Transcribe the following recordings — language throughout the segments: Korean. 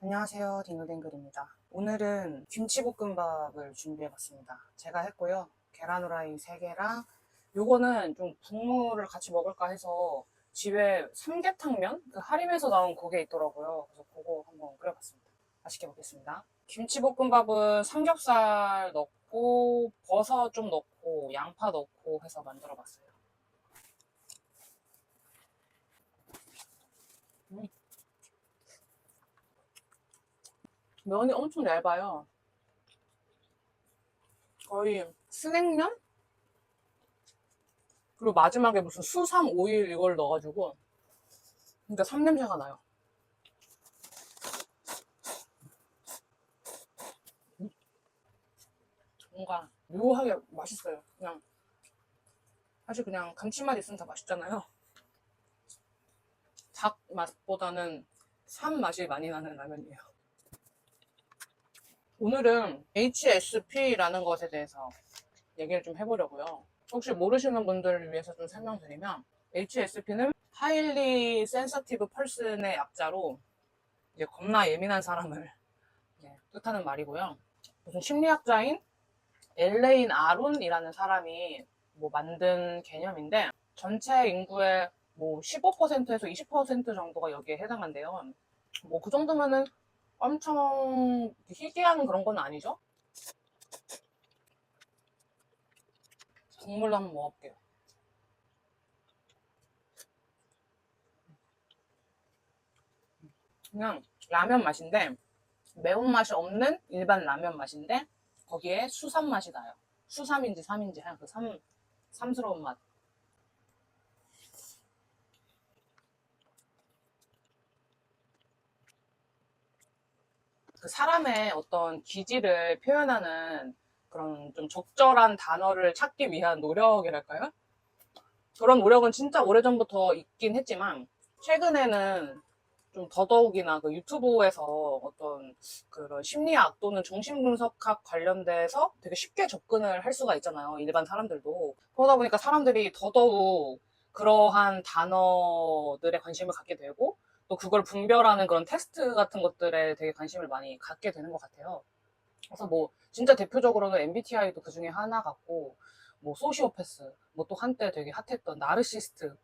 안녕하세요, 딩글딩글입니다. 오늘은 김치볶음밥을 준비해봤습니다. 제가 했고요. 계란 후라이 3개랑 요거는 좀 국물을 같이 먹을까 해서 집에 삼계탕면? 그 할인해서 나온 그게 있더라고요. 그래서 그거 한번 끓여봤습니다. 맛있게 먹겠습니다. 김치볶음밥은 삼겹살 넣고 버섯 좀 넣고 양파 넣고 해서 만들어봤어요. 음, 면이 엄청 얇아요. 거의 스낵면? 그리고 마지막에 무슨 수삼 오일 이걸 넣어가지고 그러니까 삼냄새가 나요. 뭔가 묘하게 맛있어요. 그냥 사실 그냥 감칠맛 있으면 다 맛있잖아요. 닭 맛보다는 삼 맛이 많이 나는 라면이에요. 오늘은 HSP라는 것에 대해서 얘기를 좀 해보려고요. 혹시 모르시는 분들을 위해서 좀 설명드리면 HSP는 Highly Sensitive Person의 약자로 이제 겁나 예민한 사람을 뜻하는 말이고요. 무슨 심리학자인 엘레인 아론이라는 사람이 뭐 만든 개념인데 전체 인구의 뭐 15%에서 20% 정도가 여기에 해당한대요. 뭐 그 정도면은 엄청 희귀한 그런 건 아니죠? 국물로 한번 먹어볼게요. 그냥 라면 맛인데 매운맛이 없는 일반 라면 맛인데 거기에 수삼 맛이 나요. 수삼인지 삼인지 하얀 그 삼스러운 맛. 그 사람의 어떤 기질을 표현하는 그런 좀 적절한 단어를 찾기 위한 노력이랄까요? 그런 노력은 진짜 오래전부터 있긴 했지만 최근에는 좀 더더욱이나 그 유튜브에서 어떤 그런 심리학 또는 정신분석학 관련돼서 되게 쉽게 접근을 할 수가 있잖아요. 일반 사람들도. 그러다 보니까 사람들이 더더욱 그러한 단어들에 관심을 갖게 되고 또 그걸 분별하는 그런 테스트 같은 것들에 되게 관심을 많이 갖게 되는 것 같아요. 그래서 뭐 진짜 대표적으로는 MBTI도 그 중에 하나 같고 뭐 소시오패스, 뭐 또 한때 되게 핫했던 나르시스트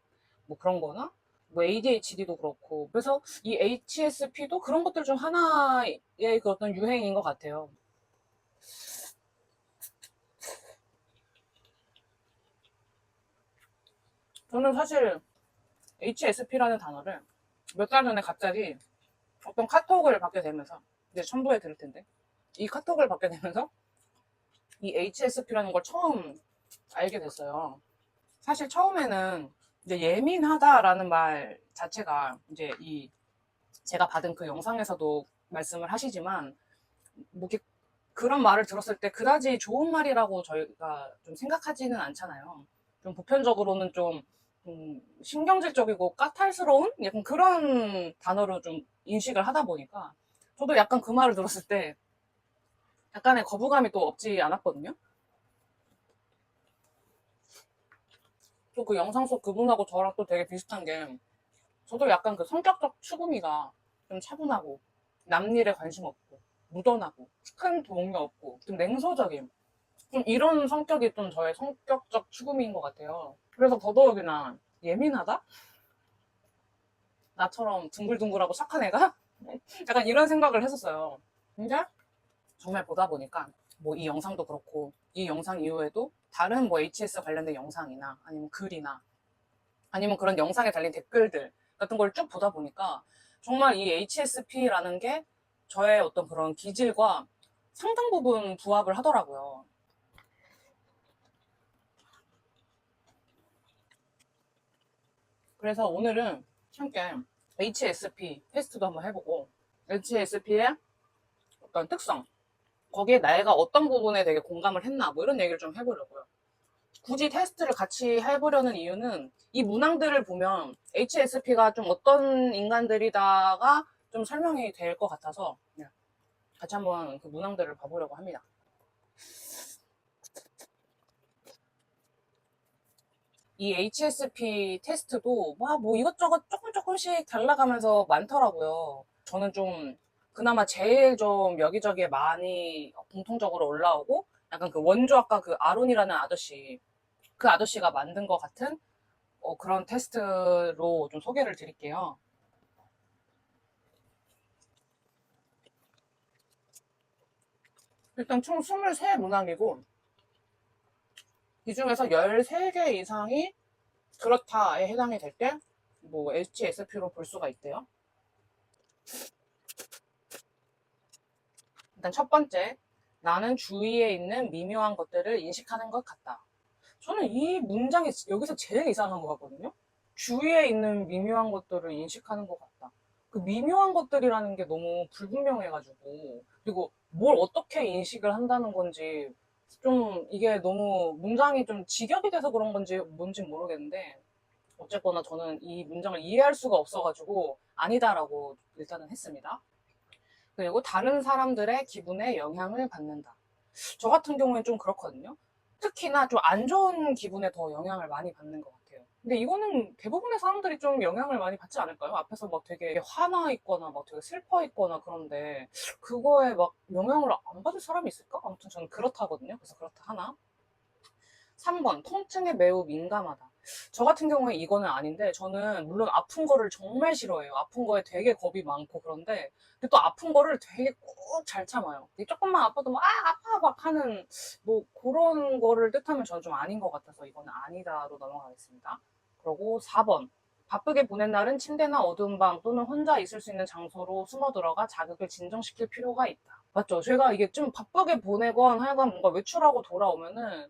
뭐 그런 거나 뭐 ADHD도 그렇고 그래서 이 HSP도 그런 것들 중 하나의 그 어떤 유행인 것 같아요. 저는 사실 HSP라는 단어를 몇 달 전에 갑자기 어떤 카톡을 받게 되면서 이제 첨부해 드릴 텐데 이 카톡을 받게 되면서 이 HSP라는 걸 처음 알게 됐어요. 사실 처음에는 이제 예민하다라는 말 자체가 이제 이 제가 받은 그 영상에서도 말씀을 하시지만 뭐 이렇게 그런 말을 들었을 때 그다지 좋은 말이라고 저희가 좀 생각하지는 않잖아요. 좀 보편적으로는 좀 신경질적이고 까탈스러운 약간 그런 단어로 좀 인식을 하다 보니까 저도 약간 그 말을 들었을 때 약간의 거부감이 또 없지 않았거든요. 또 그 영상 속 그분하고 저랑 또 되게 비슷한 게 저도 약간 그 성격적 추구미가 좀 차분하고 남일에 관심 없고 무던하고 큰 동요 없고 좀 냉소적인 좀 이런 성격이 좀 저의 성격적 추구미인 것 같아요. 그래서 더더욱이나 예민하다? 나처럼 둥글둥글하고 착한 애가? 약간 이런 생각을 했었어요. 근데 정말 보다 보니까 뭐 이 영상도 그렇고 이 영상 이후에도 다른 뭐 HS 관련된 영상이나 아니면 글이나 아니면 그런 영상에 달린 댓글들 같은 걸 쭉 보다 보니까 정말 이 HSP라는 게 저의 어떤 그런 기질과 상당 부분 부합을 하더라고요. 그래서 오늘은 함께 HSP 테스트도 한번 해보고 HSP의 어떤 특성, 거기에 내가 어떤 부분에 되게 공감을 했나 뭐 이런 얘기를 좀 해보려고요. 굳이 테스트를 같이 해보려는 이유는 이 문항들을 보면 HSP가 좀 어떤 인간들이다가 좀 설명이 될 것 같아서 같이 한번 그 문항들을 봐보려고 합니다. 이 HSP 테스트도 뭐 이것저것 조금씩 달라가면서 많더라고요. 저는 좀 그나마 제일 좀 여기저기에 많이 공통적으로 올라오고 약간 그 원조 아까 그 아론이라는 아저씨 그 아저씨가 만든 것 같은 그런 테스트로 좀 소개를 드릴게요. 일단 총 23문항이고 이 중에서 13개 이상이 그렇다에 해당이 될 때 뭐 HSP로 볼 수가 있대요. 일단 첫 번째, 나는 주위에 있는 미묘한 것들을 인식하는 것 같다. 저는 이 문장이 여기서 제일 이상한 것 같거든요. 주위에 있는 미묘한 것들을 인식하는 것 같다. 그 미묘한 것들이라는 게 너무 불분명해가지고, 그리고 뭘 어떻게 인식을 한다는 건지, 좀 이게 너무 문장이 좀 직역이 돼서 그런 건지 뭔지 모르겠는데, 어쨌거나 저는 이 문장을 이해할 수가 없어가지고, 아니다라고 일단은 했습니다. 그리고 다른 사람들의 기분에 영향을 받는다. 저 같은 경우엔 좀 그렇거든요. 특히나 좀 안 좋은 기분에 더 영향을 많이 받는 것 같아요. 근데 이거는 대부분의 사람들이 좀 영향을 많이 받지 않을까요? 앞에서 막 되게 화나 있거나 막 되게 슬퍼 있거나 그런데 그거에 막 영향을 안 받을 사람이 있을까? 아무튼 저는 그렇다거든요. 그래서 그렇다 하나. 3번, 통증에 매우 민감하다. 저 같은 경우에 이거는 아닌데, 저는 물론 아픈 거를 정말 싫어해요. 아픈 거에 되게 겁이 많고 그런데, 근데 또 아픈 거를 되게 꾹 잘 참아요. 조금만 아파도 막, 아파! 막 하는, 뭐, 그런 거를 뜻하면 저는 좀 아닌 것 같아서 이거는 아니다로 넘어가겠습니다. 그리고 4번. 바쁘게 보낸 날은 침대나 어두운 방 또는 혼자 있을 수 있는 장소로 숨어 들어가 자극을 진정시킬 필요가 있다. 맞죠? 제가 이게 좀 바쁘게 보내건 하여간 뭔가 외출하고 돌아오면은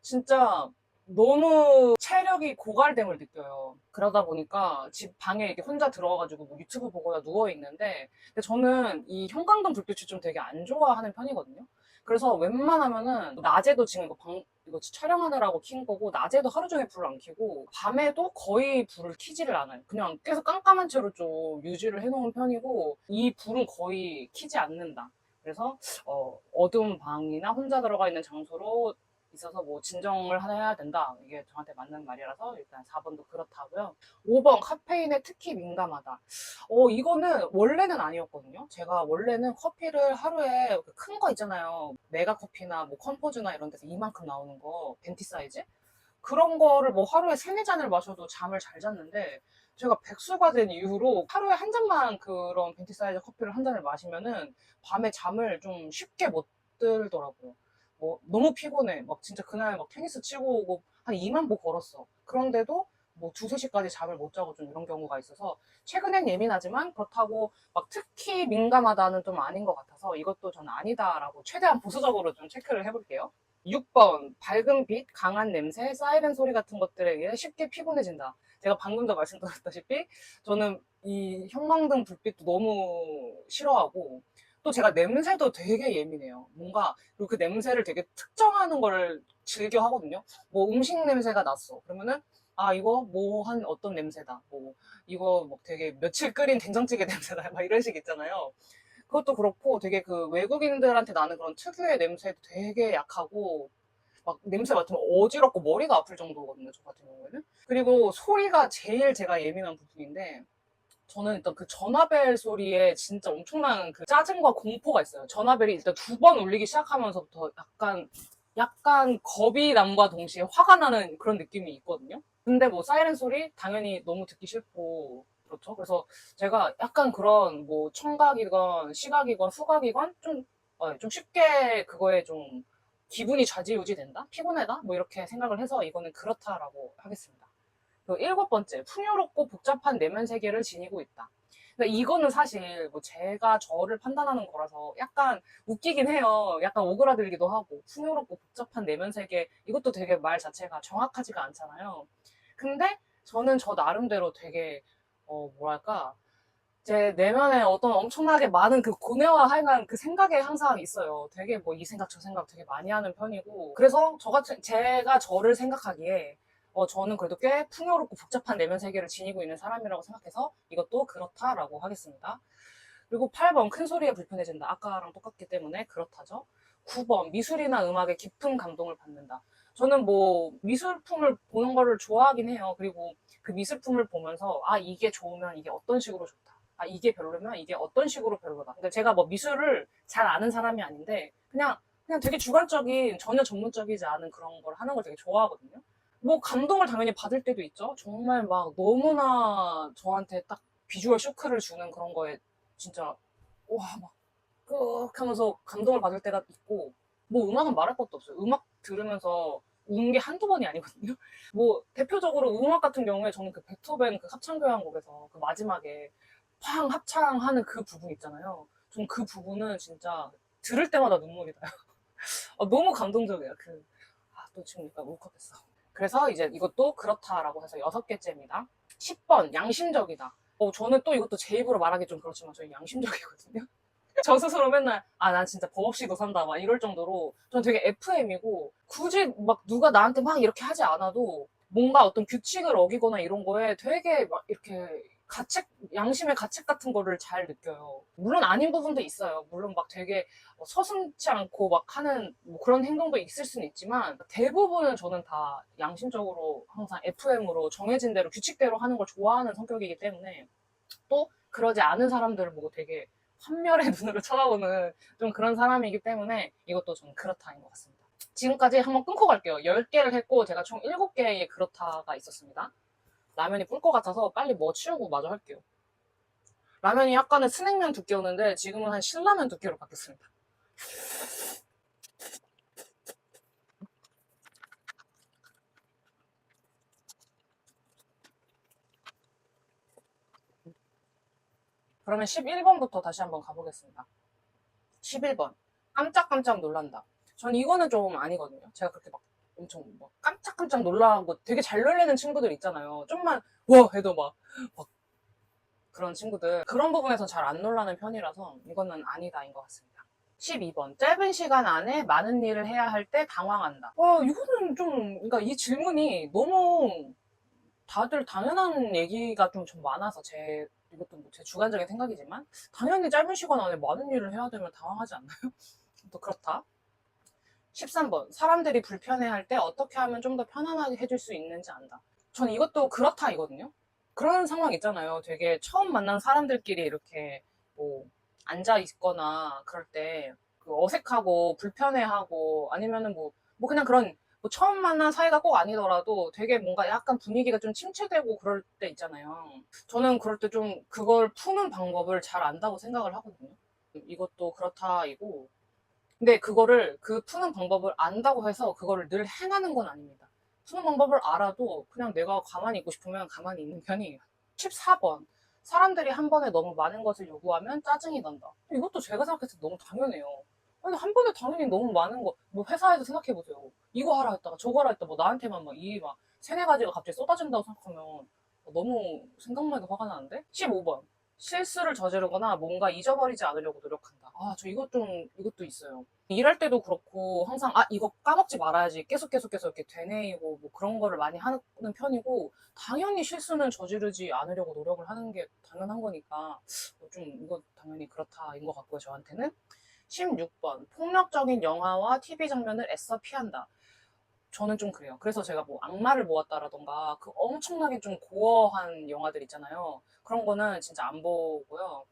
진짜 너무 체력이 고갈됨을 느껴요. 그러다 보니까 집 방에 이렇게 혼자 들어와가지고 뭐 유튜브 보거나 누워 있는데, 근데 저는 이 형광등 불빛을 좀 되게 안 좋아하는 편이거든요. 그래서 웬만하면은 낮에도 지금 이거 촬영하느라고 킨 거고, 낮에도 하루 종일 불을 안 켜고, 밤에도 거의 불을 켜지를 않아요. 그냥 계속 깜깜한 채로 좀 유지를 해놓은 편이고, 이 불은 거의 켜지 않는다. 그래서 어두운 방이나 혼자 들어가 있는 장소로 있어서 뭐 진정을 해야 된다. 이게 저한테 맞는 말이라서 일단 4번도 그렇다고요. 5번 카페인에 특히 민감하다. 이거는 원래는 아니었거든요. 제가 원래는 커피를 하루에 큰 거 있잖아요. 메가 커피나 뭐 컴포즈나 이런 데서 이만큼 나오는 거, 벤티 사이즈? 그런 거를 뭐 하루에 3, 4잔을 마셔도 잠을 잘 잤는데 제가 백수가 된 이후로 하루에 한 잔만 그런 벤티 사이즈 커피를 한 잔을 마시면은 밤에 잠을 좀 쉽게 못 들더라고요. 뭐 너무 피곤해. 막 진짜 그날 막 테니스 치고 오고 한 2만 보 걸었어. 그런데도 뭐 2, 3시까지 잠을 못 자고 좀 이런 경우가 있어서 최근엔 예민하지만 그렇다고 막 특히 민감하다는 좀 아닌 것 같아서 이것도 저는 아니다라고 최대한 보수적으로 좀 체크를 해볼게요. 6번, 밝은 빛, 강한 냄새, 사이렌 소리 같은 것들에 의해 쉽게 피곤해진다. 제가 방금도 말씀드렸다시피 저는 이 형광등 불빛도 너무 싫어하고 또 제가 냄새도 되게 예민해요. 뭔가 그리고 그 냄새를 되게 특정하는 거를 즐겨 하거든요. 뭐 음식 냄새가 났어. 그러면은 아 이거 뭐 한 어떤 냄새다. 뭐 이거 뭐 되게 며칠 끓인 된장찌개 냄새다. 막 이런 식 있잖아요. 그것도 그렇고 되게 그 외국인들한테 나는 그런 특유의 냄새도 되게 약하고 막 냄새 맡으면 어지럽고 머리가 아플 정도거든요, 저 같은 경우에는. 그리고 소리가 제일 제가 예민한 부분인데 저는 일단 그 전화벨 소리에 진짜 엄청난 그 짜증과 공포가 있어요. 전화벨이 일단 2번 울리기 시작하면서부터 약간 겁이 남과 동시에 화가 나는 그런 느낌이 있거든요. 근데 뭐 사이렌 소리 당연히 너무 듣기 싫고 그렇죠. 그래서 제가 약간 그런 뭐 청각이건 시각이건 후각이건 좀 쉽게 그거에 좀 기분이 좌지우지 된다? 피곤하다? 뭐 이렇게 생각을 해서 이거는 그렇다라고 하겠습니다. 그 7번째, 풍요롭고 복잡한 내면 세계를 지니고 있다. 그러니까 이거는 사실 뭐 제가 저를 판단하는 거라서 약간 웃기긴 해요. 약간 오그라들기도 하고 풍요롭고 복잡한 내면 세계 이것도 되게 말 자체가 정확하지가 않잖아요. 근데 저는 저 나름대로 되게 뭐랄까 제 내면에 어떤 엄청나게 많은 그 고뇌와 하여간 그 생각에 항상 있어요. 되게 뭐 이 생각 저 생각 되게 많이 하는 편이고 그래서 제가 저를 생각하기에 저는 그래도 꽤 풍요롭고 복잡한 내면 세계를 지니고 있는 사람이라고 생각해서 이것도 그렇다라고 하겠습니다. 그리고 8번 큰 소리에 불편해진다. 아까랑 똑같기 때문에 그렇다죠. 9번 미술이나 음악에 깊은 감동을 받는다. 저는 뭐 미술품을 보는 거를 좋아하긴 해요. 그리고 그 미술품을 보면서 아 이게 좋으면 이게 어떤 식으로 좋다. 아, 이게 별로면 이게 어떤 식으로 별로다. 근데 제가 뭐 미술을 잘 아는 사람이 아닌데 그냥 되게 주관적인 전혀 전문적이지 않은 그런 걸 하는 걸 되게 좋아하거든요. 뭐 감동을 당연히 받을 때도 있죠. 정말 막 너무나 저한테 딱 비주얼 쇼크를 주는 그런 거에 진짜 와 막 끄 하면서 감동을 받을 때가 있고 뭐 음악은 말할 것도 없어요. 음악 들으면서 운 게 한두 번이 아니거든요. 뭐 대표적으로 음악 같은 경우에 저는 그 베토벤 그 합창교향곡에서 그 마지막에 팡 합창하는 그 부분 있잖아요. 전 그 부분은 진짜 들을 때마다 눈물이 나요. 너무 감동적이에요. 또 지금 약간 울컥했어. 그래서 이제 이것도 그렇다라고 해서 6개째입니다. 10번, 양심적이다. 저는 또 이것도 제 입으로 말하기 좀 그렇지만 저는 양심적이거든요. 저 스스로 맨날 난 진짜 법 없이도 산다 막 이럴 정도로 저는 되게 FM이고 굳이 막 누가 나한테 막 이렇게 하지 않아도 뭔가 어떤 규칙을 어기거나 이런 거에 되게 막 이렇게 가책, 양심의 가책 같은 거를 잘 느껴요. 물론 아닌 부분도 있어요. 물론 막 되게 서슴지 않고 막 하는 뭐 그런 행동도 있을 수는 있지만 대부분은 저는 다 양심적으로 항상 FM으로 정해진 대로 규칙대로 하는 걸 좋아하는 성격이기 때문에 또 그러지 않은 사람들을 보고 되게 환멸의 눈으로 쳐다보는 좀 그런 사람이기 때문에 이것도 좀 그렇다인 것 같습니다. 지금까지 한번 끊고 갈게요. 10개를 했고 제가 총 7개의 그렇다가 있었습니다. 라면이 불 것 같아서 빨리 뭐 치우고 마저 할게요. 라면이 약간은 스낵면 두께였는데 지금은 한 신라면 두께로 바뀌었습니다. 그러면 11번부터 다시 한번 가보겠습니다. 11번. 깜짝깜짝 놀란다. 전 이거는 좀 아니거든요. 제가 그렇게 막 엄청 막 깜짝깜짝 놀라고 되게 잘 놀래는 친구들 있잖아요. 좀만 와 해도 막 그런 친구들. 그런 부분에서 잘 안 놀라는 편이라서 이거는 아니다인 것 같습니다. 12번. 짧은 시간 안에 많은 일을 해야 할 때 당황한다. 이거는 좀, 그러니까 이 질문이 너무 다들 당연한 얘기가 좀 많아서 이것도 뭐제 주관적인 생각이지만, 당연히 짧은 시간 안에 많은 일을 해야 되면 당황하지 않나요? 또 그렇다. 13번. 사람들이 불편해할 때 어떻게 하면 좀 더 편안하게 해줄 수 있는지 안다. 전 이것도 그렇다 이거든요. 그런 상황 있잖아요. 되게 처음 만난 사람들끼리 이렇게 뭐 앉아 있거나 그럴 때 그 어색하고 불편해하고 아니면은 뭐 그냥 그런 뭐 처음 만난 사이가 꼭 아니더라도 되게 뭔가 약간 분위기가 좀 침체되고 그럴 때 있잖아요. 저는 그럴 때 좀 그걸 푸는 방법을 잘 안다고 생각을 하거든요. 이것도 그렇다이고 근데 그 푸는 방법을 안다고 해서 그거를 늘 행하는 건 아닙니다. 푸는 방법을 알아도 그냥 내가 가만히 있고 싶으면 가만히 있는 편이에요. 14번. 사람들이 한 번에 너무 많은 것을 요구하면 짜증이 난다. 이것도 제가 생각했을 때 너무 당연해요. 아니, 한 번에 당연히 너무 많은 거, 뭐 회사에서 생각해보세요. 이거 하라 했다가 저거 하라 했다가 뭐 나한테만 막 일이 막 세네 가지가 갑자기 쏟아진다고 생각하면 너무 생각만 해도 화가 나는데? 15번. 실수를 저지르거나 뭔가 잊어버리지 않으려고 노력한다. 이것도 있어요. 일할 때도 그렇고, 항상, 이거 까먹지 말아야지. 계속 이렇게 되뇌이고, 뭐 그런 거를 많이 하는 편이고, 당연히 실수는 저지르지 않으려고 노력을 하는 게 당연한 거니까, 이거 당연히 그렇다인 것 같고요, 저한테는. 16번. 폭력적인 영화와 TV 장면을 애써 피한다. 저는 좀 그래요. 그래서 제가 뭐 악마를 모았다라던가 그 엄청나게 좀 고어한 영화들 있잖아요. 그런 거는 진짜 안 보고요.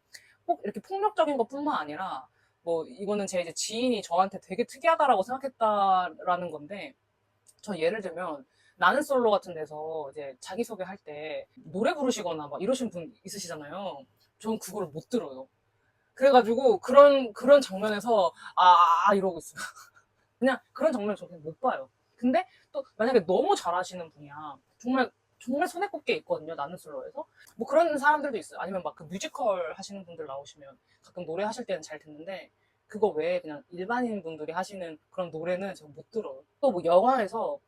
꼭 이렇게 폭력적인 것뿐만 아니라 뭐 이거는 제 이제 지인이 저한테 되게 특이하다라고 생각했다라는 건데 저 예를 들면 나는 솔로 같은 데서 이제 자기소개할 때 노래 부르시거나 막 이러신 분 있으시잖아요. 저는 그걸 못 들어요. 그래가지고 그런 장면에서 이러고 있어요. 그냥 그런 장면을 저는 못 봐요. 근데 또 만약에 너무 잘하시는 분이야. 정말 손에 꼽게 있거든요. 나는 솔로에서. 뭐 그런 사람들도 있어요. 아니면 막 그 뮤지컬 하시는 분들 나오시면 가끔 노래 하실 때는 잘 듣는데 그거 외에 그냥 일반인 분들이 하시는 그런 노래는 제가 못 들어요. 또 뭐 영화에서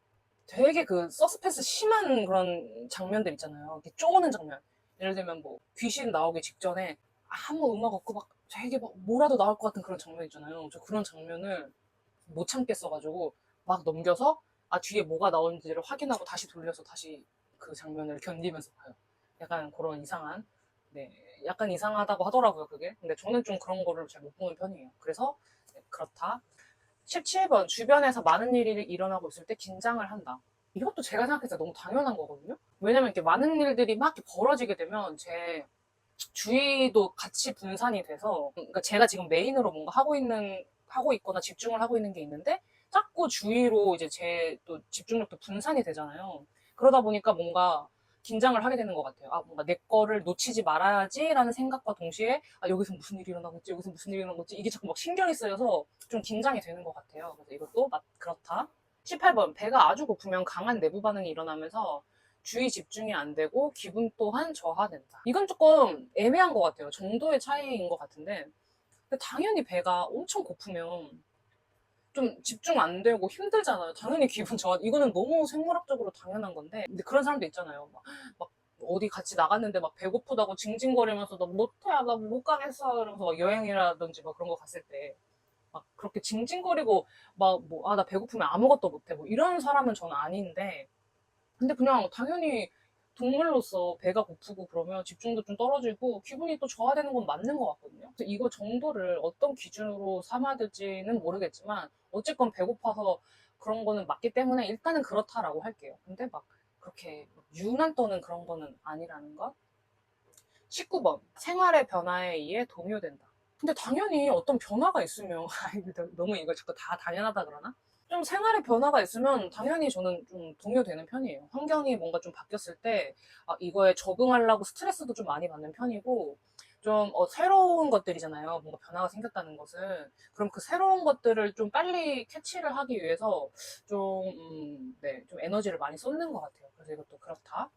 되게 그 서스펜스 심한 그런 장면들 있잖아요. 이렇게 쪼는 장면. 예를 들면 뭐 귀신 나오기 직전에 아무 음악 없고 막 되게 막 뭐라도 나올 것 같은 그런 장면 있잖아요. 저 그런 장면을 못 참겠어가지고 막 넘겨서 뒤에 뭐가 나오는지를 확인하고 다시 돌려서 다시 그 장면을 견디면서 봐요. 약간 그런 이상한, 네, 약간 이상하다고 하더라고요, 그게. 근데 저는 좀 그런 거를 잘 못 보는 편이에요. 그래서 네, 그렇다. 17번 주변에서 많은 일이 일어나고 있을 때 긴장을 한다. 이것도 제가 생각했을 때 너무 당연한 거거든요. 왜냐면 이렇게 많은 일들이 막 이렇게 벌어지게 되면 제 주의도 같이 분산이 돼서, 그러니까 제가 지금 메인으로 뭔가 하고 있거나 집중을 하고 있는 게 있는데, 자꾸 주위로 이제 제 또 집중력도 분산이 되잖아요. 그러다 보니까 뭔가 긴장을 하게 되는 것 같아요. 아, 뭔가 내 거를 놓치지 말아야지라는 생각과 동시에, 아, 여기서 무슨 일이 일어나고 있지, 여기서 무슨 일이 일어나고 있지, 이게 자꾸 막 신경이 쓰여서 좀 긴장이 되는 것 같아요. 그래서 이것도 그렇다. 18번, 배가 아주 고프면 강한 내부 반응이 일어나면서 주의 집중이 안 되고 기분 또한 저하된다. 이건 조금 애매한 것 같아요. 정도의 차이인 것 같은데, 근데 당연히 배가 엄청 고프면 좀 집중 안 되고 힘들잖아요. 당연히 기분 저하. 이거는 너무 생물학적으로 당연한 건데, 근데 그런 사람도 있잖아요. 막 어디 같이 나갔는데 막 배고프다고 징징거리면서 나 못해, 나 못 가겠어 이러면서 막 여행이라든지 막 그런 거 갔을 때 막 그렇게 징징거리고 막 뭐, 아, 나 배고프면 아무것도 못해, 뭐 이런 사람은 저는 아닌데, 근데 그냥 당연히 동물로서 배가 고프고 그러면 집중도 좀 떨어지고 기분이 또 저하되는 건 맞는 것 같거든요. 그래서 이거 정도를 어떤 기준으로 삼아야 될지는 모르겠지만 어쨌건 배고파서 그런 거는 맞기 때문에 일단은 그렇다라고 할게요. 근데 막 그렇게 유난 떠는 그런 거는 아니라는 것. 19번. 생활의 변화에 의해 동요된다. 근데 당연히 어떤 변화가 있으면 너무 이거 자꾸 다 당연하다 그러나? 좀 생활의 변화가 있으면 당연히 저는 좀 동요되는 편이에요. 환경이 뭔가 좀 바뀌었을 때, 아, 이거에 적응하려고 스트레스도 좀 많이 받는 편이고, 좀 새로운 것들이잖아요. 뭔가 변화가 생겼다는 것은. 그럼 그 새로운 것들을 좀 빨리 캐치를 하기 위해서 좀, 네, 좀 에너지를 많이 쏟는 것 같아요. 그래서 이것도 그렇다.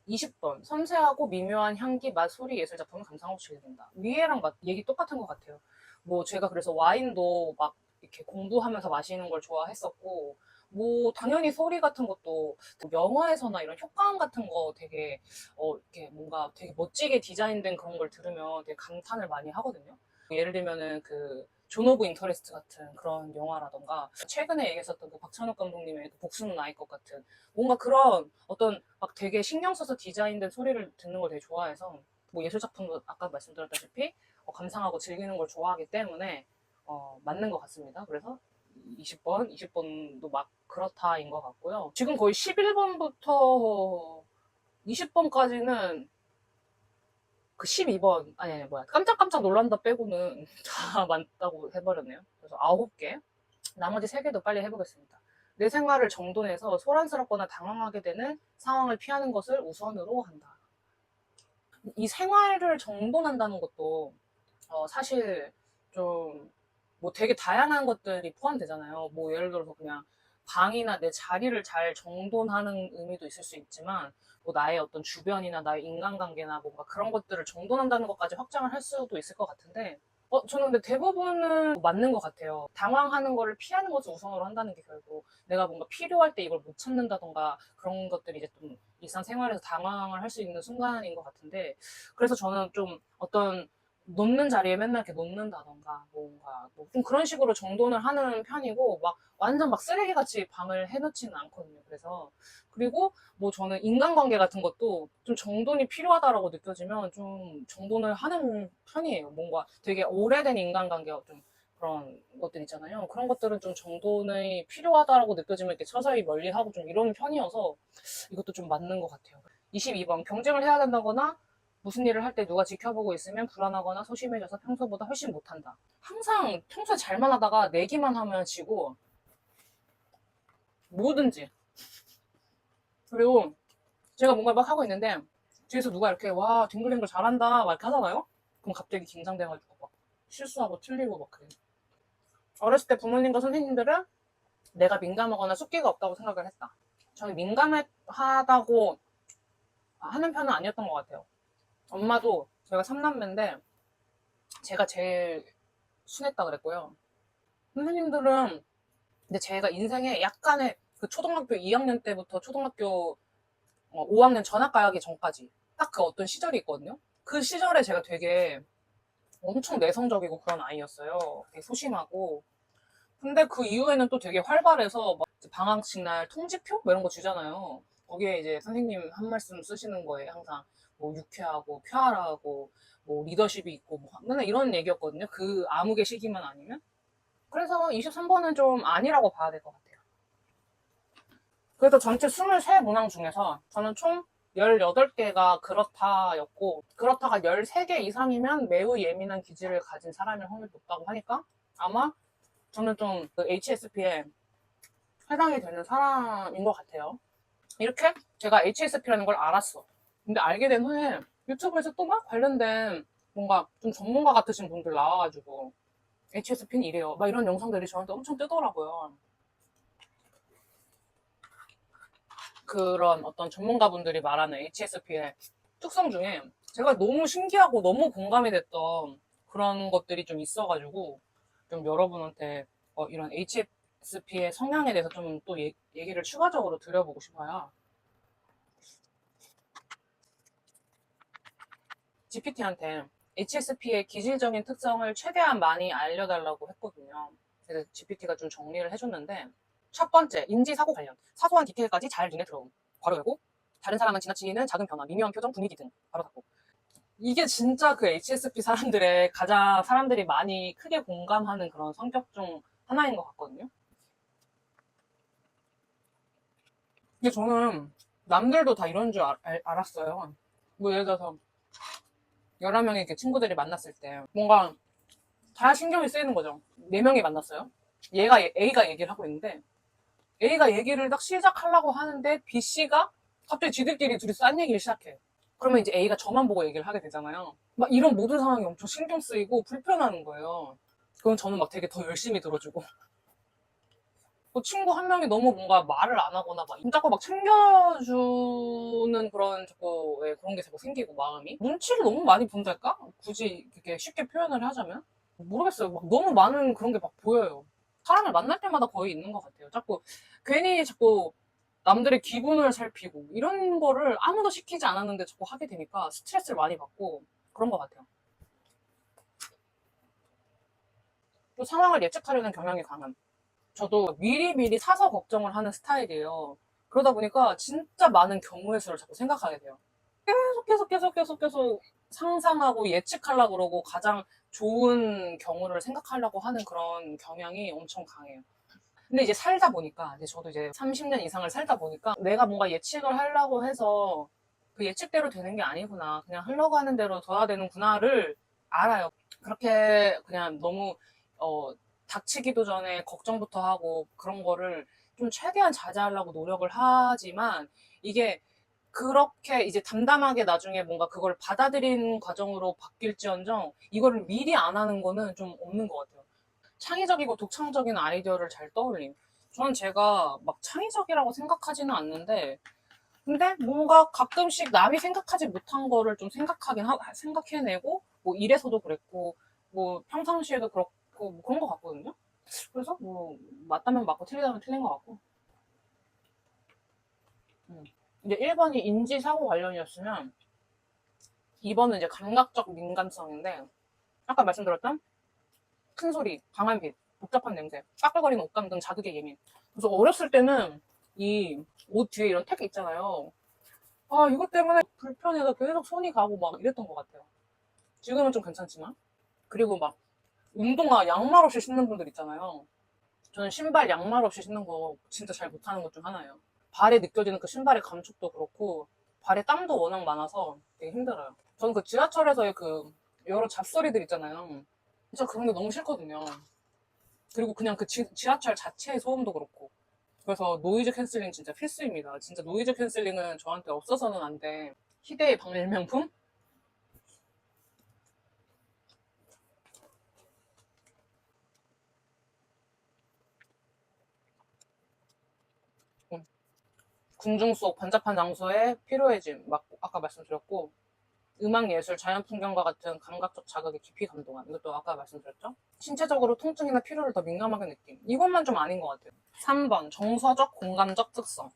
20번. 섬세하고 미묘한 향기, 맛, 소리, 예술 작품을 감상하고 즐긴다. 위에랑 얘기 똑같은 것 같아요. 뭐 제가 그래서 와인도 막 이렇게 공부하면서 마시는 걸 좋아했었고, 뭐 당연히 소리 같은 것도 영화에서나 이런 효과음 같은 거 되게 이렇게 뭔가 되게 멋지게 디자인된 그런 걸 들으면 되게 감탄을 많이 하거든요. 예를 들면은 존 오브 인터레스트 같은 그런 영화라던가 최근에 얘기했었던 그 박찬욱 감독님의 그 복수는 아이 것 같은 뭔가 그런 어떤 막 되게 신경 써서 디자인된 소리를 듣는 걸 되게 좋아해서, 뭐 예술 작품도 아까 말씀드렸다시피 감상하고 즐기는 걸 좋아하기 때문에 맞는 것 같습니다. 그래서 20번도 막 그렇다인 것 같고요. 지금 거의 11번부터 20번까지는 그 12번, 아니, 뭐야, 깜짝깜짝 놀란다 빼고는 다 맞다고 해버렸네요. 그래서 9개. 나머지 3개도 빨리 해보겠습니다. 내 생활을 정돈해서 소란스럽거나 당황하게 되는 상황을 피하는 것을 우선으로 한다. 이 생활을 정돈한다는 것도 사실 좀 뭐 되게 다양한 것들이 포함되잖아요. 뭐 예를 들어서 그냥 방이나 내 자리를 잘 정돈하는 의미도 있을 수 있지만, 뭐 나의 어떤 주변이나 나의 인간관계나 뭔가 그런 것들을 정돈한다는 것까지 확장을 할 수도 있을 것 같은데, 저는 근데 대부분은 맞는 것 같아요. 당황하는 거를 피하는 것을 우선으로 한다는 게 결국 내가 뭔가 필요할 때 이걸 못 찾는다던가 그런 것들이 이제 좀 일상생활에서 당황을 할 수 있는 순간인 것 같은데, 그래서 저는 좀 어떤 놓는 자리에 맨날 이렇게 놓는다던가 뭔가 뭐좀 그런 식으로 정돈을 하는 편이고, 막 완전 막 쓰레기같이 방을 해놓지는 않거든요. 그래서 그리고 뭐 저는 인간관계 같은 것도 좀 정돈이 필요하다라고 느껴지면 좀 정돈을 하는 편이에요. 뭔가 되게 오래된 인간관계가 좀 그런 것들 있잖아요. 그런 것들은 좀 정돈이 필요하다라고 느껴지면 이렇게 서서히 멀리하고 좀 이런 편이어서 이것도 좀 맞는 것 같아요. 22번. 경쟁을 해야 된다거나 무슨 일을 할 때 누가 지켜보고 있으면 불안하거나 소심해져서 평소보다 훨씬 못한다. 항상 평소에 잘만 하다가 내기만 하면 지고 뭐든지. 그리고 제가 뭔가 막 하고 있는데 뒤에서 누가 이렇게 와 뒹글뒹글 잘한다 막 이렇게 하잖아요. 그럼 갑자기 긴장돼가지고 막 실수하고 틀리고 막 그래. 어렸을 때 부모님과 선생님들은 내가 민감하거나 숫기가 없다고 생각을 했다. 저는 민감하다고 하는 편은 아니었던 것 같아요. 엄마도 제가 3남매인데 제가 제일 순했다 그랬고요. 선생님들은 근데 제가 인생에 약간의 그 초등학교 2학년 때부터 초등학교 5학년 전학 가기 전까지 딱 그 어떤 시절이 있거든요. 그 시절에 제가 되게 엄청 내성적이고 그런 아이였어요. 되게 소심하고. 근데 그 이후에는 또 되게 활발해서 막 방학식 날 통지표? 뭐 이런 거 주잖아요. 거기에 이제 선생님 한 말씀 쓰시는 거에 항상 뭐 유쾌하고 쾌활하고 뭐 리더십이 있고 뭐 맨날 이런 얘기였거든요. 그 암흑의 시기만 아니면. 그래서 23번은 좀 아니라고 봐야 될 것 같아요. 그래서 전체 23문항 중에서 저는 총 18개가 그렇다였고, 그렇다가 13개 이상이면 매우 예민한 기질을 가진 사람일 확률이 높다고 하니까 아마 저는 좀 그 HSP에 해당이 되는 사람인 것 같아요. 이렇게 제가 HSP라는 걸 알았어. 근데 알게 된 후에 유튜브에서 또 막 관련된 뭔가 좀 전문가 같으신 분들 나와가지고 HSP는 이래요. 막 이런 영상들이 저한테 엄청 뜨더라고요. 그런 어떤 전문가분들이 말하는 HSP의 특성 중에 제가 너무 신기하고 너무 공감이 됐던 그런 것들이 좀 있어가지고 좀 여러분한테 이런 HSP의 성향에 대해서 좀 또 얘기를 추가적으로 드려보고 싶어요. GPT한테 HSP의 기질적인 특성을 최대한 많이 알려달라고 했거든요. 그래서 GPT가 좀 정리를 해줬는데 첫 번째, 인지사고 관련. 사소한 디테일까지 잘 눈에 들어옴. 괄호 열고 다른 사람은 지나치는 작은 변화, 미묘한 표정, 분위기 등. 괄호 닫고. 이게 진짜 그 HSP 사람들의 가장 사람들이 많이 크게 공감하는 그런 성격 중 하나인 것 같거든요. 근데 저는 남들도 다 이런 줄 알았어요. 뭐 예를 들어서 11명의 이렇게 친구들이 만났을 때 뭔가 다 신경이 쓰이는 거죠. 4명이 만났어요. A가 얘기를 하고 있는데 A가 얘기를 딱 시작하려고 하는데 B씨가 갑자기 지들끼리 둘이 싼 얘기를 시작해. 그러면 이제 A가 저만 보고 얘기를 하게 되잖아요. 막 이런 모든 상황이 엄청 신경 쓰이고 불편한 거예요. 그건 저는 막 되게 더 열심히 들어주고. 그 친구 한 명이 너무 뭔가 말을 안 하거나 막 자꾸 막 챙겨주는 그런 자꾸 그런 게 자꾸 생기고 마음이 눈치를 너무 많이 본달까? 굳이 이렇게 쉽게 표현을 하자면 모르겠어요. 막 너무 많은 그런 게 막 보여요. 사람을 만날 때마다 거의 있는 것 같아요. 자꾸 괜히 자꾸 남들의 기분을 살피고 이런 거를 아무도 시키지 않았는데 자꾸 하게 되니까 스트레스를 많이 받고 그런 것 같아요. 또 상황을 예측하려는 경향이 강한. 저도 미리미리 사서 걱정을 하는 스타일이에요. 그러다 보니까 진짜 많은 경우의 수를 자꾸 생각하게 돼요. 계속 상상하고 예측하려고 그러고 가장 좋은 경우를 생각하려고 하는 그런 경향이 엄청 강해요. 근데 이제 살다 보니까, 이제 저도 이제 30년 이상을 살다 보니까 내가 뭔가 예측을 하려고 해서 그 예측대로 되는 게 아니구나. 그냥 흘러가는 대로 둬야 되는구나를 알아요. 그렇게 그냥 너무, 어, 닥치기도 전에 걱정부터 하고 그런 거를 좀 최대한 자제하려고 노력을 하지만 이게 그렇게 이제 담담하게 나중에 뭔가 그걸 받아들인 과정으로 바뀔지언정 이거를 미리 안 하는 거는 좀 없는 것 같아요. 창의적이고 독창적인 아이디어를 잘 떠올림. 저는 제가 막 창의적이라고 생각하지는 않는데, 근데 뭔가 가끔씩 남이 생각하지 못한 거를 좀 생각해내고, 뭐 일에서도 그랬고, 뭐 평상시에도 그렇고, 뭐 그런 것 같거든요. 그래서 뭐, 맞다면 맞고 틀리다면 틀린 것 같고. 음. 이제 1번이 인지사고 관련이었으면, 2번은 이제 감각적 민감성인데, 아까 말씀드렸던 큰 소리, 강한 빛, 복잡한 냄새, 까끌거리는 옷감 등 자극에 예민. 그래서 어렸을 때는 이 옷 뒤에 이런 택 있잖아요. 아, 이것 때문에 불편해서 계속 손이 가고 막 이랬던 것 같아요. 지금은 좀 괜찮지만. 그리고 막 운동화 양말 없이 신는 분들 있잖아요. 저는 신발 양말 없이 신는 거 진짜 잘 못하는 것 중 하나예요. 발에 느껴지는 그 신발의 감촉도 그렇고 발에 땀도 워낙 많아서 되게 힘들어요. 저는 그 지하철에서의 그 여러 잡소리들 있잖아요. 진짜 그런 게 너무 싫거든요. 그리고 그냥 그 지하철 자체의 소음도 그렇고. 그래서 노이즈 캔슬링 진짜 필수입니다. 진짜 노이즈 캔슬링은 저한테 없어서는 안 돼. 희대의 발명품? 궁중 속 번잡한 장소에 피로해짐, 아까 말씀드렸고, 음악 예술, 자연 풍경과 같은 감각적 자극에 깊이 감동한. 이것도 아까 말씀드렸죠? 신체적으로 통증이나 피로를 더 민감하게 느낌. 이것만 좀 아닌 것 같아요. 3번, 정서적, 공감적 특성.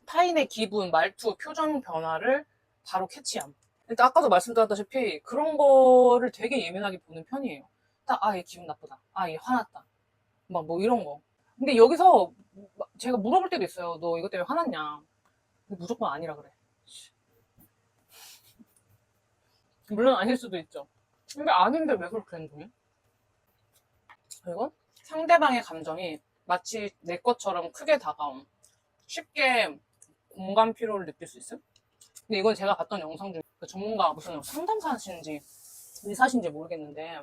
타인의 기분, 말투, 표정 변화를 바로 캐치함. 일단 아까도 말씀드렸다시피 그런 거를 되게 예민하게 보는 편이에요. 딱, 아, 얘 기분 나쁘다. 아, 얘 화났다. 막 뭐 이런 거. 근데 여기서 제가 물어볼 때도 있어요. 너 이것 때문에 화났냐? 근데 무조건 아니라 그래. 물론 아닐 수도 있죠. 근데 아닌데 왜 그렇게 행동해? 그리고 상대방의 감정이 마치 내 것처럼 크게 다가옴. 쉽게 공감 피로를 느낄 수 있음? 근데 이건 제가 봤던 영상 중에 그 전문가 무슨 상담사신지 의사신지 모르겠는데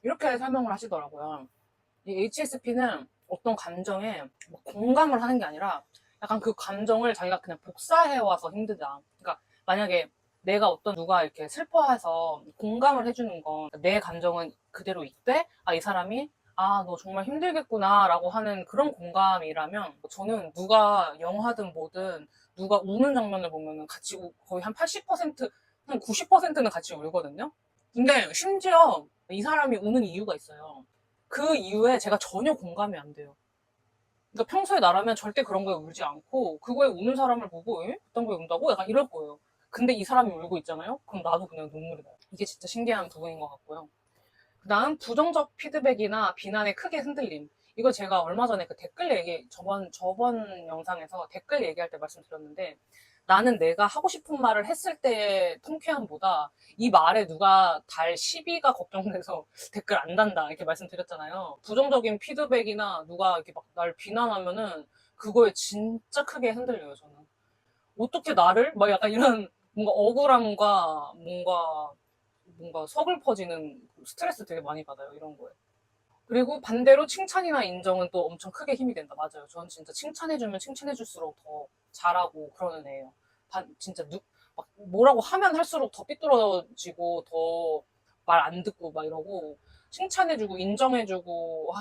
이렇게 설명을 하시더라고요. 이 HSP는 어떤 감정에 공감을 하는 게 아니라 약간 그 감정을 자기가 그냥 복사해와서 힘들다. 그러니까 만약에 내가 어떤 누가 이렇게 슬퍼해서 공감을 해주는 건 내 감정은 그대로 있대? 아, 이 사람이 아, 너 정말 힘들겠구나 라고 하는 그런 공감이라면 저는 누가 영화든 뭐든 누가 우는 장면을 보면 같이 거의 한 80%, 한 90%는 같이 울거든요. 근데 심지어 이 사람이 우는 이유가 있어요. 그 이유에 제가 전혀 공감이 안 돼요. 그러니까 평소에 나라면 절대 그런 거에 울지 않고 그거에 우는 사람을 보고 에? 그딴 거에 운다고? 약간 이럴 거예요. 근데 이 사람이 울고 있잖아요? 그럼 나도 그냥 눈물이 나요. 이게 진짜 신기한 부분인 것 같고요. 그다음 부정적 피드백이나 비난에 크게 흔들림. 이거 제가 얼마 전에 그 댓글 얘기 저번 영상에서 댓글 얘기할 때 말씀드렸는데 나는 내가 하고 싶은 말을 했을 때의 통쾌함보다 이 말에 누가 달 시비가 걱정돼서 댓글 안 단다 이렇게 말씀드렸잖아요. 부정적인 피드백이나 누가 이렇게 막 날 비난하면은 그거에 진짜 크게 흔들려요 저는. 어떻게 나를 막 약간 이런 뭔가 억울함과 뭔가 서글퍼지는 스트레스 되게 많이 받아요 이런 거에. 그리고 반대로 칭찬이나 인정은 또 엄청 크게 힘이 된다. 맞아요. 저는 진짜 칭찬해주면 칭찬해줄수록 더 잘하고 그러는 애예요. 진짜 막 뭐라고 하면 할수록 더 삐뚤어지고 더 말 안 듣고 막 이러고 칭찬해주고 인정해주고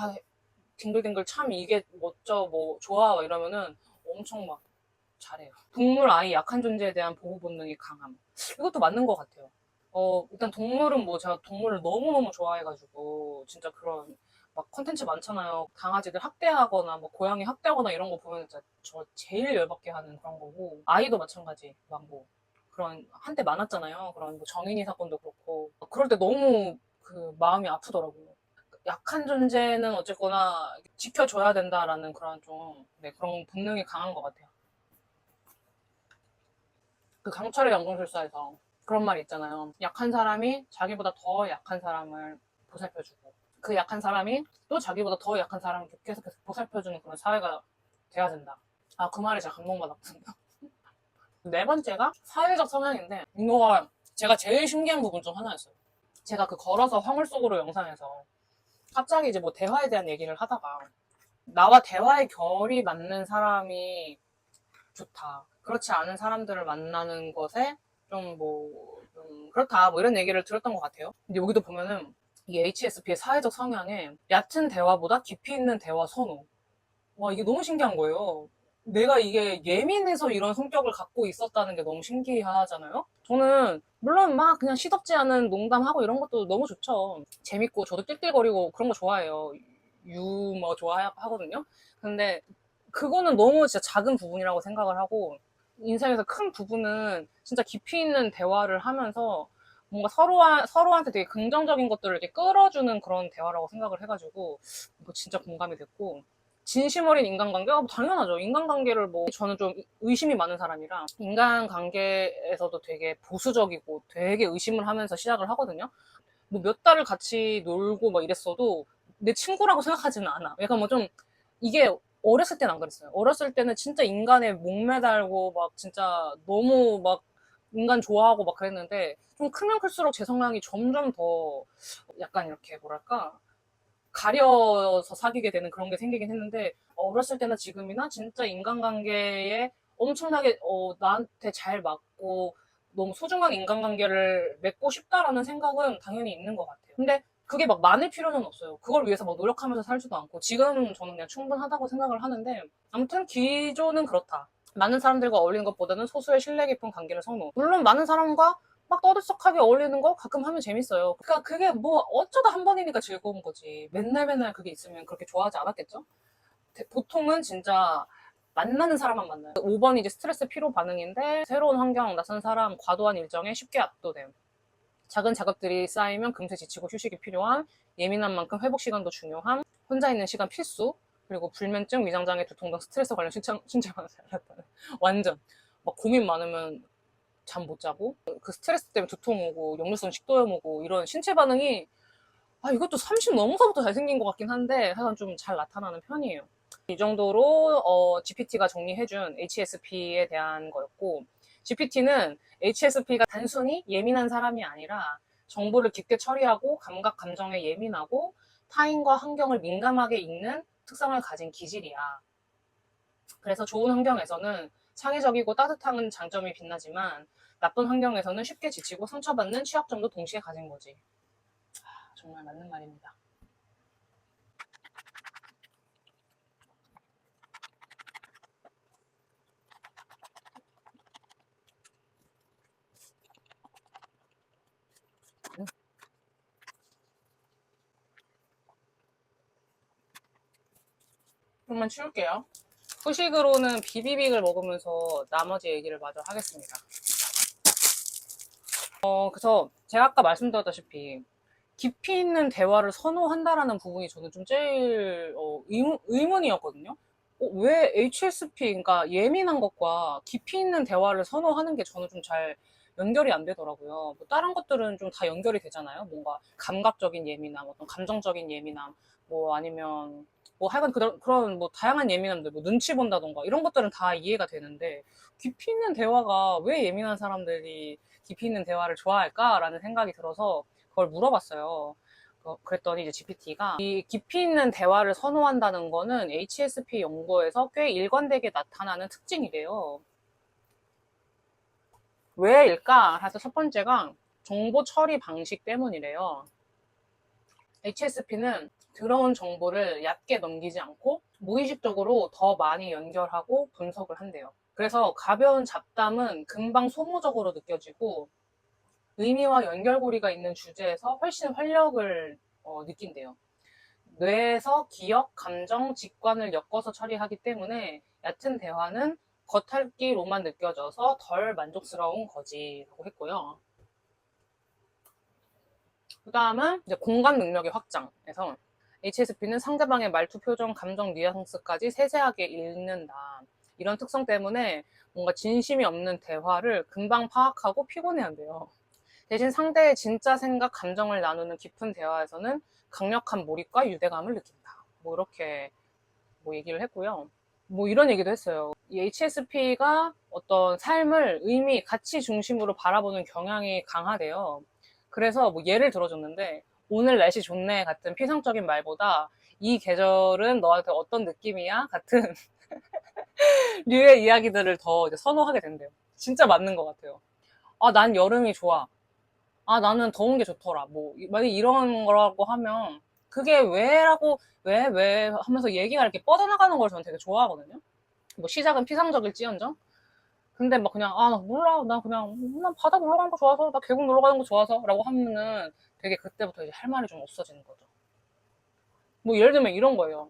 딩글딩글 참 이게 멋져 뭐 좋아 막 이러면은 엄청 막 잘해요. 동물 아이 약한 존재에 대한 보호 본능이 강함. 이것도 맞는 것 같아요. 일단 동물은 뭐 제가 동물을 너무너무 좋아해가지고 진짜 그런 막 컨텐츠 많잖아요. 강아지들 학대하거나 뭐 고양이 학대하거나 이런 거 보면 진짜 저 제일 열받게 하는 그런 거고 아이도 마찬가지 막 뭐 그런 한때 많았잖아요. 그런 뭐 정인이 사건도 그렇고 그럴 때 너무 그 마음이 아프더라고요. 약한 존재는 어쨌거나 지켜줘야 된다라는 그런 좀 네, 그런 본능이 강한 것 같아요. 그 강철의 연금술사에서 그런 말 있잖아요. 약한 사람이 자기보다 더 약한 사람을 보살펴주고 그 약한 사람이 또 자기보다 더 약한 사람을 계속해서 보살펴주는 그런 사회가 돼야 된다. 아, 그 말에 제가 감동받았습니다. 네 번째가 사회적 성향인데 이거가 제가 제일 신기한 부분 중 하나였어요. 제가 그 걸어서 황홀 속으로 영상에서 갑자기 이제 뭐 대화에 대한 얘기를 하다가 나와 대화의 결이 맞는 사람이 좋다. 그렇지 않은 사람들을 만나는 것에 좀 그렇다. 뭐 이런 얘기를 들었던 것 같아요. 근데 여기도 보면은 이 HSP의 사회적 성향에 얕은 대화보다 깊이 있는 대화 선호. 와, 이게 너무 신기한 거예요. 내가 이게 예민해서 이런 성격을 갖고 있었다는 게 너무 신기하잖아요? 저는, 물론 막 그냥 시덥지 않은 농담하고 이런 것도 너무 좋죠. 재밌고, 저도 띨띨거리고 그런 거 좋아해요. 유머 좋아하거든요? 근데 그거는 너무 진짜 작은 부분이라고 생각을 하고, 인생에서 큰 부분은 진짜 깊이 있는 대화를 하면서 뭔가 서로한테 되게 긍정적인 것들을 이렇게 끌어주는 그런 대화라고 생각을 해가지고, 이거 진짜 공감이 됐고, 진심 어린 인간관계? 당연하죠. 인간관계를 뭐, 저는 좀 의심이 많은 사람이라, 인간관계에서도 되게 보수적이고 되게 의심을 하면서 시작을 하거든요. 뭐 몇 달을 같이 놀고 막 이랬어도 내 친구라고 생각하지는 않아. 약간 뭐 좀, 이게 어렸을 때는 안 그랬어요. 어렸을 때는 진짜 인간에 목매달고 막 진짜 너무 막 인간 좋아하고 막 그랬는데, 좀 크면 클수록 제 성향이 점점 더 약간 이렇게 뭐랄까, 가려서 사귀게 되는 그런 게 생기긴 했는데 어렸을 때나 지금이나 진짜 인간관계에 엄청나게 나한테 잘 맞고 너무 소중한 인간관계를 맺고 싶다라는 생각은 당연히 있는 것 같아요. 근데 그게 막 많을 필요는 없어요. 그걸 위해서 막 노력하면서 살지도 않고 지금 저는 그냥 충분하다고 생각을 하는데 아무튼 기조는 그렇다. 많은 사람들과 어울리는 것보다는 소수의 신뢰 깊은 관계를 선호. 물론 많은 사람과 막 떠들썩하게 어울리는 거 가끔 하면 재밌어요. 그러니까 그게 뭐 어쩌다 한 번이니까 즐거운 거지. 맨날 맨날 그게 있으면 그렇게 좋아하지 않았겠죠? 보통은 진짜 만나는 사람만 만나요. 5번이 이제 스트레스 피로 반응인데 새로운 환경, 낯선 사람, 과도한 일정에 쉽게 압도됨. 작은 자극들이 쌓이면 금세 지치고 휴식이 필요함. 예민한 만큼 회복 시간도 중요함. 혼자 있는 시간 필수. 그리고 불면증, 위장장애, 두통 등 스트레스 관련 신체가 잘 나타나. 완전 막 고민 많으면 잠 못 자고 그 스트레스 때문에 두통 오고 역류성 식도염 오고 이런 신체 반응이 이것도 30 넘어서부터 잘생긴 것 같긴 한데 하여간 좀 잘 나타나는 편이에요. 이 정도로 GPT가 정리해준 HSP에 대한 거였고 GPT는 HSP가 단순히 예민한 사람이 아니라 정보를 깊게 처리하고 감각, 감정에 예민하고 타인과 환경을 민감하게 읽는 특성을 가진 기질이야. 그래서 좋은 환경에서는 창의적이고 따뜻한 장점이 빛나지만 나쁜 환경에서는 쉽게 지치고 상처받는 취약점도 동시에 가진 거지. 정말 맞는 말입니다. 그러면 치울게요. 후식으로는 비비빅을 먹으면서 나머지 얘기를 마저 하겠습니다. 그래서 제가 아까 말씀드렸다시피 깊이 있는 대화를 선호한다라는 부분이 저는 좀 제일 의문이었거든요. 왜 HSP, 그러니까 예민한 것과 깊이 있는 대화를 선호하는 게 저는 좀 잘 연결이 안 되더라고요. 뭐 다른 것들은 좀 다 연결이 되잖아요. 뭔가 감각적인 예민함, 어떤 감정적인 예민함, 뭐 아니면 뭐 하여간 그런 뭐 다양한 예민함들, 뭐 눈치 본다던가 이런 것들은 다 이해가 되는데 깊이 있는 대화가 왜 예민한 사람들이 깊이 있는 대화를 좋아할까라는 생각이 들어서 그걸 물어봤어요. 그랬더니 이제 GPT가 이 깊이 있는 대화를 선호한다는 거는 HSP 연구에서 꽤 일관되게 나타나는 특징이래요. 왜일까? 해서 첫 번째가 정보 처리 방식 때문이래요. HSP는 들어온 정보를 얕게 넘기지 않고 무의식적으로 더 많이 연결하고 분석을 한대요. 그래서 가벼운 잡담은 금방 소모적으로 느껴지고 의미와 연결고리가 있는 주제에서 훨씬 활력을 느낀대요. 뇌에서 기억, 감정, 직관을 엮어서 처리하기 때문에 얕은 대화는 겉핥기로만 느껴져서 덜 만족스러운 거지라고 했고요. 그 다음은 이제 공감 능력의 확장에서 HSP는 상대방의 말투, 표정, 감정, 뉘앙스까지 세세하게 읽는다. 이런 특성 때문에 뭔가 진심이 없는 대화를 금방 파악하고 피곤해한대요. 대신 상대의 진짜 생각, 감정을 나누는 깊은 대화에서는 강력한 몰입과 유대감을 느낀다. 뭐 이렇게 뭐 얘기를 했고요. 뭐 이런 얘기도 했어요. 이 HSP가 어떤 삶을 의미, 가치 중심으로 바라보는 경향이 강하대요. 그래서 뭐 예를 들어줬는데 오늘 날씨 좋네 같은 피상적인 말보다 이 계절은 너한테 어떤 느낌이야? 같은 류의 이야기들을 더 이제 선호하게 된대요. 진짜 맞는 것 같아요. 아, 난 여름이 좋아. 아, 나는 더운 게 좋더라. 뭐, 만약 이런 거라고 하면, 그게 왜 하면서 얘기가 이렇게 뻗어나가는 걸 저는 되게 좋아하거든요. 뭐, 시작은 피상적일지언정. 근데 막 그냥, 아, 나 몰라. 나 그냥, 난 바다 놀러 가는 거 좋아서, 나 계곡 놀러 가는 거 좋아서, 라고 하면은 되게 그때부터 이제 할 말이 좀 없어지는 거죠. 뭐, 예를 들면 이런 거예요.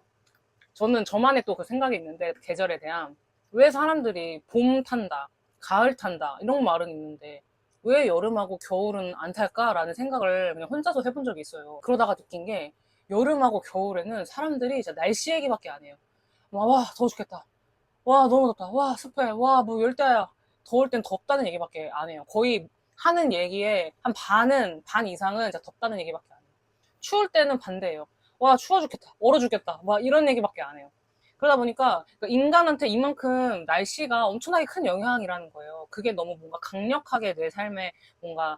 저는 저만의 또 그 생각이 있는데, 계절에 대한. 왜 사람들이 봄 탄다, 가을 탄다, 이런 말은 있는데, 왜 여름하고 겨울은 안 탈까라는 생각을 그냥 혼자서 해본 적이 있어요. 그러다가 느낀 게, 여름하고 겨울에는 사람들이 이제 날씨 얘기밖에 안 해요. 와, 더워 죽겠다. 와, 너무 덥다. 와, 습해. 와, 뭐 열대야. 더울 땐 덥다는 얘기밖에 안 해요. 거의 하는 얘기에 한 반 이상은 진짜 덥다는 얘기밖에 안 해요. 추울 때는 반대예요. 와, 추워 죽겠다. 얼어 죽겠다. 막 이런 얘기밖에 안 해요. 그러다 보니까 인간한테 이만큼 날씨가 엄청나게 큰 영향이라는 거예요. 그게 너무 뭔가 강력하게 내 삶에 뭔가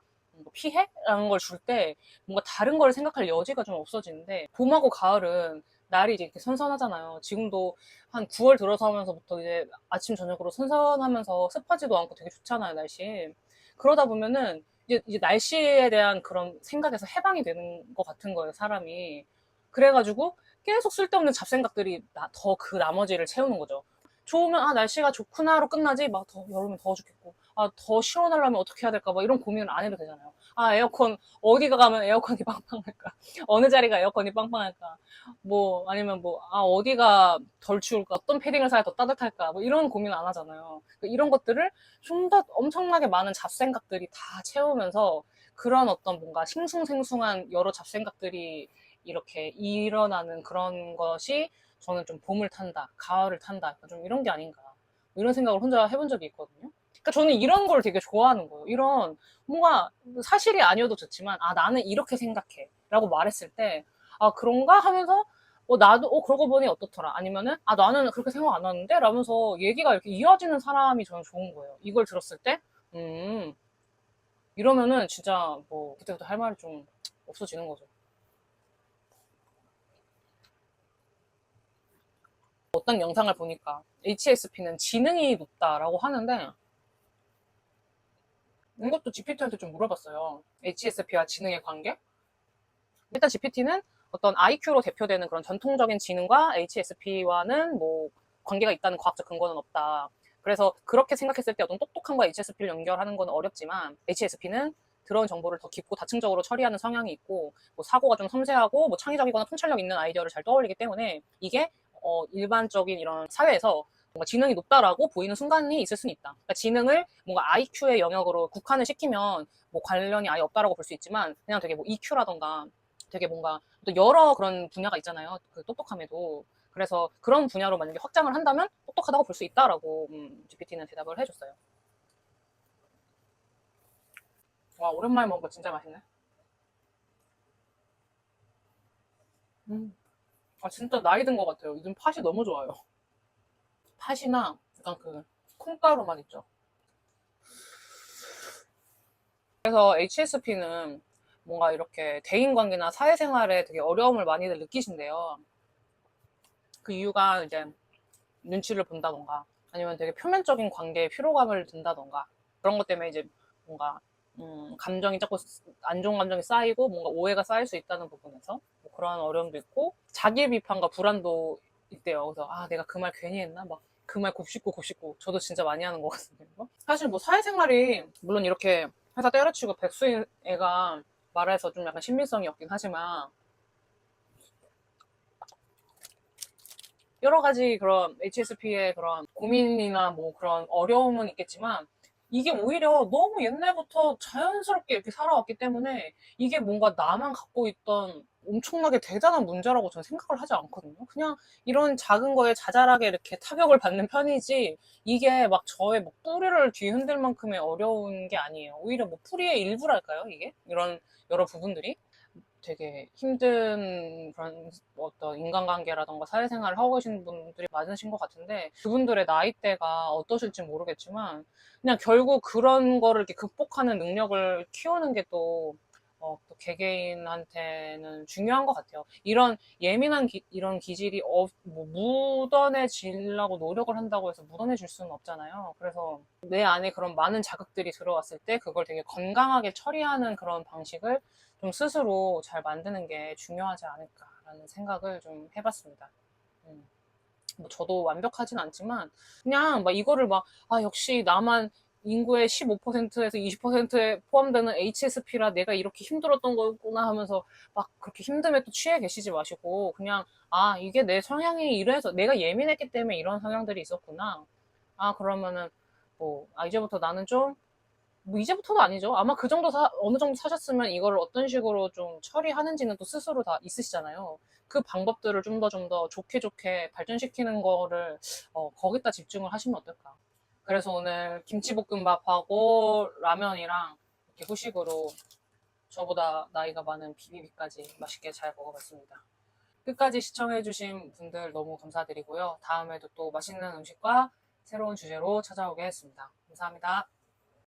피해라는 걸 줄 때 뭔가 다른 걸 생각할 여지가 좀 없어지는데 봄하고 가을은 날이 이제 이렇게 선선하잖아요. 지금도 한 9월 들어서면서부터 이제 아침 저녁으로 선선하면서 습하지도 않고 되게 좋잖아요, 날씨. 그러다 보면은 이제 날씨에 대한 그런 생각에서 해방이 되는 것 같은 거예요, 사람이. 그래가지고 계속 쓸데없는 잡생각들이 더 그 나머지를 채우는 거죠. 좋으면 아 날씨가 좋구나로 끝나지 막 더 여름엔 더워 죽겠고 아 더 시원하려면 어떻게 해야 될까 막 이런 고민을 안 해도 되잖아요. 아 에어컨 어디가 가면 에어컨이 빵빵할까 어느 자리가 에어컨이 빵빵할까 뭐 아니면 뭐 아 어디가 덜 추울까 어떤 패딩을 사야 더 따뜻할까 뭐 이런 고민 안 하잖아요. 그러니까 이런 것들을 좀 더 엄청나게 많은 잡생각들이 다 채우면서 그런 어떤 뭔가 싱숭생숭한 여러 잡생각들이 이렇게 일어나는 그런 것이 저는 좀 봄을 탄다, 가을을 탄다, 좀 이런 게 아닌가. 이런 생각을 혼자 해본 적이 있거든요. 그러니까 저는 이런 걸 되게 좋아하는 거예요. 이런 뭔가 사실이 아니어도 좋지만, 아, 나는 이렇게 생각해. 라고 말했을 때, 아, 그런가? 하면서, 나도, 그러고 보니 어떻더라. 아니면은, 아, 나는 그렇게 생각 안 하는데? 라면서 얘기가 이렇게 이어지는 사람이 저는 좋은 거예요. 이걸 들었을 때, 음, 이러면은 진짜 뭐 그때부터 할 말이 좀 없어지는 거죠. 어떤 영상을 보니까 HSP는 지능이 높다라고 하는데 이것도 GPT한테 좀 물어봤어요. HSP와 지능의 관계? 일단 GPT는 어떤 IQ로 대표되는 그런 전통적인 지능과 HSP와는 뭐 관계가 있다는 과학적 근거는 없다. 그래서 그렇게 생각했을 때 어떤 똑똑함과 HSP를 연결하는 건 어렵지만 HSP는 들어온 정보를 더 깊고 다층적으로 처리하는 성향이 있고 뭐 사고가 좀 섬세하고 뭐 창의적이거나 통찰력 있는 아이디어를 잘 떠올리기 때문에 이게 일반적인 이런 사회에서 뭔가 지능이 높다라고 보이는 순간이 있을 수는 있다. 그러니까 지능을 뭔가 IQ의 영역으로 국한을 시키면 뭐 관련이 아예 없다라고 볼 수 있지만 그냥 되게 뭐 EQ라던가 되게 뭔가 또 여러 그런 분야가 있잖아요. 그 똑똑함에도. 그래서 그런 분야로 만약에 확장을 한다면 똑똑하다고 볼 수 있다라고 GPT는 대답을 해줬어요. 와, 오랜만에 먹은 거 진짜 맛있네. 음. 아, 진짜 나이 든 것 같아요. 요즘 팥이 너무 좋아요. 팥이나 약간 그 콩가루 맛 있죠. 그래서 HSP는 뭔가 이렇게 대인관계나 사회생활에 되게 어려움을 많이들 느끼신대요. 그 이유가 이제 눈치를 본다던가 아니면 되게 표면적인 관계에 피로감을 든다던가 그런 것 때문에 이제 뭔가 감정이 자꾸 안 좋은 감정이 쌓이고 뭔가 오해가 쌓일 수 있다는 부분에서 뭐 그런 어려움도 있고 자기 비판과 불안도 있대요. 그래서 아 내가 그 말 괜히 했나 막 그 말 곱씹고 곱씹고 저도 진짜 많이 하는 것 같습니다. 사실 뭐 사회생활이 물론 이렇게 회사 때려치고 백수인 애가 말해서 좀 약간 신빙성이 없긴 하지만 여러 가지 그런 HSP의 그런 고민이나 뭐 그런 어려움은 있겠지만 이게 오히려 너무 옛날부터 자연스럽게 이렇게 살아왔기 때문에 이게 뭔가 나만 갖고 있던 엄청나게 대단한 문제라고 저는 생각을 하지 않거든요. 그냥 이런 작은 거에 자잘하게 이렇게 타격을 받는 편이지 이게 막 저의 뭐 뿌리를 뒤흔들 만큼의 어려운 게 아니에요. 오히려 뭐 뿌리의 일부랄까요, 이게? 이런 여러 부분들이. 되게 힘든 그런 어떤 인간관계라던가 사회생활을 하고 계신 분들이 많으신 것 같은데 그분들의 나이대가 어떠실지 모르겠지만 그냥 결국 그런 거를 이렇게 극복하는 능력을 키우는 게 또 개개인한테는 중요한 것 같아요. 이런 예민한 이런 기질이 뭐 묻어내지려고 노력을 한다고 해서 묻어내질 수는 없잖아요. 그래서 내 안에 그런 많은 자극들이 들어왔을 때 그걸 되게 건강하게 처리하는 그런 방식을 좀 스스로 잘 만드는 게 중요하지 않을까라는 생각을 좀 해봤습니다. 음. 뭐 저도 완벽하진 않지만 그냥 막 이거를 막 아 역시 나만 인구의 15%에서 20%에 포함되는 HSP라 내가 이렇게 힘들었던 거구나 하면서 막 그렇게 힘듦에 또 취해 계시지 마시고 그냥 아 이게 내 성향이 이래서 내가 예민했기 때문에 이런 성향들이 있었구나. 아 그러면은 뭐 아 이제부터 나는 좀 뭐 이제부터는 아니죠. 아마 그 정도 어느 정도 사셨으면 이거를 어떤 식으로 좀 처리하는지는 또 스스로 다 있으시잖아요. 그 방법들을 좀 더 좋게 좋게 발전시키는 거를 거기다 집중을 하시면 어떨까. 그래서 오늘 김치볶음밥하고 라면이랑 이렇게 후식으로 저보다 나이가 많은 비비비까지 맛있게 잘 먹어봤습니다. 끝까지 시청해주신 분들 너무 감사드리고요. 다음에도 또 맛있는 음식과 새로운 주제로 찾아오겠습니다. 감사합니다.